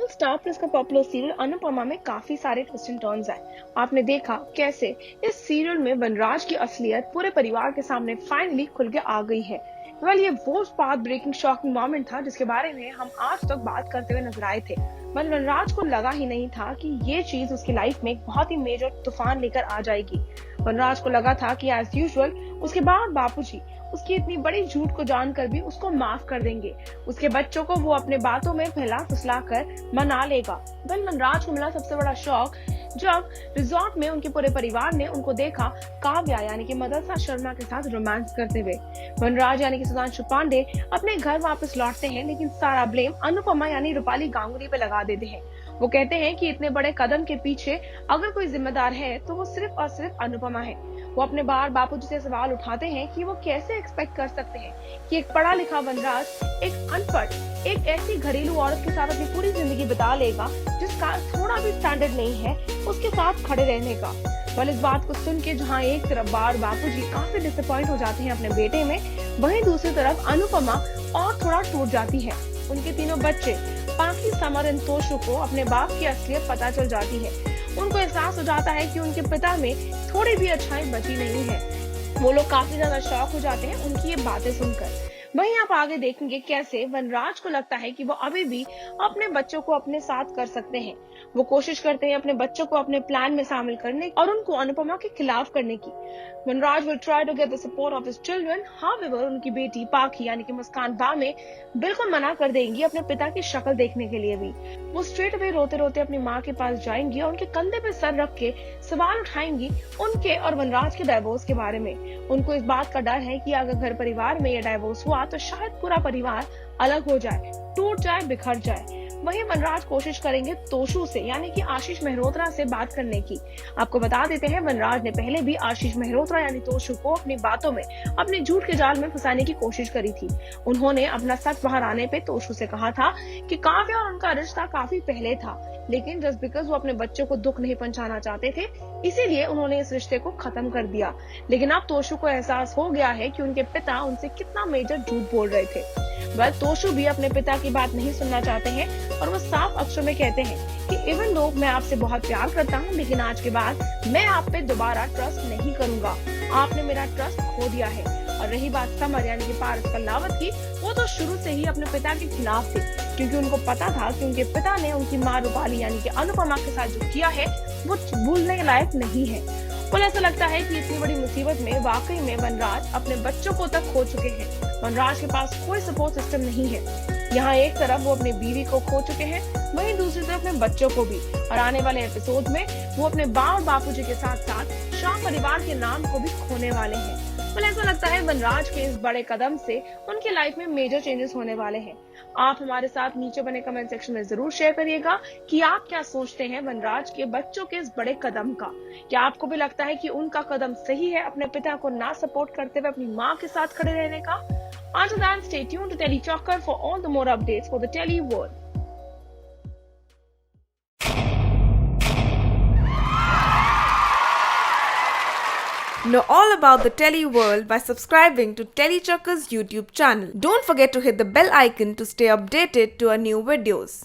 Star plus का popular serial Anupama में काफी सारे ट्विस्ट एंड टर्न्स आए। आपने देखा कैसे इस सीरियल में वनराज की असलियत पूरे परिवार के सामने फाइनली खुल के आ गई है। ये वो पाथ ब्रेकिंग शॉकिंग मोमेंट था जिसके बारे में हम आज तक बात करते हुए नजर आए थे। वनराज को लगा ही नहीं था कि ये चीज उसकी लाइफ में एक बहुत ही मेजर तूफान लेकर आ जाएगी। वनराज को लगा था कि एज यूजुअल उसके बाद बापूजी उसकी इतनी बड़ी झूठ को जानकर भी उसको माफ कर देंगे। उसके बच्चों को वो अपने बातों में फैला फुसला कर मना लेगा। वनराज को मिला सबसे बड़ा शौक जब रिजॉर्ट में उनके पूरे परिवार ने उनको देखा काव्या यानी कि मदरसा शर्मा के साथ रोमांस करते हुए। वनराज यानी कि सुधांशु पांडे अपने घर वापस लौटते हैं, लेकिन सारा ब्लेम अनुपमा यानी रूपाली गांगुली पे लगा देते हैं। वो कहते हैं कि इतने बड़े कदम के पीछे अगर कोई जिम्मेदार है तो वो सिर्फ और सिर्फ अनुपमा है। वो अपने बार बापूजी से सवाल उठाते हैं कि वो कैसे एक्सपेक्ट कर सकते हैं कि एक पढ़ा लिखा वनराज एक अनपढ़ एक ऐसी घरेलू औरत के साथ अपनी पूरी जिंदगी बिता लेगा जिसका थोड़ा भी स्टैंडर्ड नहीं है उसके साथ खड़े रहने का। इस बात को सुन के जहाँ एक तरफ बार बापूजी काफी डिसअपॉइंट हो जाते हैं अपने बेटे में, वहीं दूसरी तरफ अनुपमा और थोड़ा टूट जाती है। उनके तीनों बच्चे पाखी, समर एंड तोशु को अपने बाप की असलियत पता चल जाती है। उनको एहसास हो जाता है कि उनके पिता में थोड़ी भी अच्छाई बची नहीं है। वो लोग काफी ज्यादा शॉक हो जाते हैं उनकी ये बातें सुनकर। वहीं आप आगे देखेंगे कैसे वनराज को लगता है कि वो अभी भी अपने बच्चों को अपने साथ कर सकते हैं। वो कोशिश करते हैं अपने बच्चों को अपने प्लान में शामिल करने और उनको अनुपमा के खिलाफ करने की। Vanraj will try to get the support of his children, however उनकी बेटी पाखी यानी कि मुस्कान बामे बिल्कुल मना कर देंगी अपने पिता की शक्ल देखने के लिए भी। वो स्ट्रेट अवे रोते रोते अपनी माँ के पास जाएंगी और उनके कंधे पे सर रख के सवाल उठाएंगी उनके और वनराज के डाइवोर्स के बारे में। उनको इस बात का डर है कि अगर घर परिवार में ये डाइवोर्स हुआ तो शायद पूरा परिवार अलग हो जाए, टूट जाए, बिखर जाए। वहीं वनराज कोशिश करेंगे तोशु से यानी कि आशीष मेहरोत्रा से बात करने की। आपको बता देते हैं वनराज ने पहले भी आशीष मेहरोत्रा यानी तोशु को अपनी बातों में अपने झूठ के जाल में फंसाने की कोशिश करी थी। उन्होंने अपना सच बाहर आने पे तोशु से कहा था कि काव्या और उनका रिश्ता काफी पहले था, लेकिन जस्ट बिकॉज वो अपने बच्चों को दुख नहीं पहुंचाना चाहते थे इसीलिए उन्होंने इस रिश्ते को खत्म कर दिया। लेकिन अब तोशु को एहसास हो गया है कि उनके पिता उनसे कितना मेजर झूठ बोल रहे थे। तोशु भी अपने पिता की बात नहीं सुनना चाहते हैं और वो साफ अक्षर में कहते हैं कि इवन दो मैं आपसे बहुत प्यार करता हूँ, लेकिन आज के बाद मैं आप पे दोबारा ट्रस्ट नहीं करूंगा। आपने मेरा ट्रस्ट खो दिया है। और रही बात समर यानी कि पारस कल्लावत की, वो तो शुरू से ही अपने पिता के खिलाफ थे, क्योंकि उनको पता था कि उनके पिता ने उनकी माँ रूपाली यानी कि अनुपमा के साथ जो किया है वो भूलने के लायक नहीं है। ऐसा लगता है कि इतनी बड़ी मुसीबत में वाकई में वनराज अपने बच्चों को तक खो चुके हैं। वनराज के पास कोई सपोर्ट सिस्टम नहीं है। यहाँ एक तरफ वो अपनी बीवी को खो चुके हैं, वहीं दूसरी तरफ अपने बच्चों को भी। और आने वाले एपिसोड में वो अपने बाप बापूजी के साथ साथ शाह परिवार के नाम को भी खोने वाले हैं। ऐसा लगता है वनराज के इस बड़े कदम से उनकी लाइफ में मेजर चेंजेस होने वाले हैं। आप हमारे साथ नीचे बने कमेंट सेक्शन में जरूर शेयर करिएगा कि आप क्या सोचते हैं वनराज के बच्चों के इस बड़े कदम का। क्या आपको भी लगता है कि उनका कदम सही है अपने पिता को ना सपोर्ट करते हुए अपनी माँ के साथ खड़े रहने का? Until then, stay tuned to Telly Chocker for all the more updates for the Telly world. Know all about the Telly world by subscribing to Telly Chocker's YouTube channel. Don't forget to hit the bell icon to stay updated to our new videos.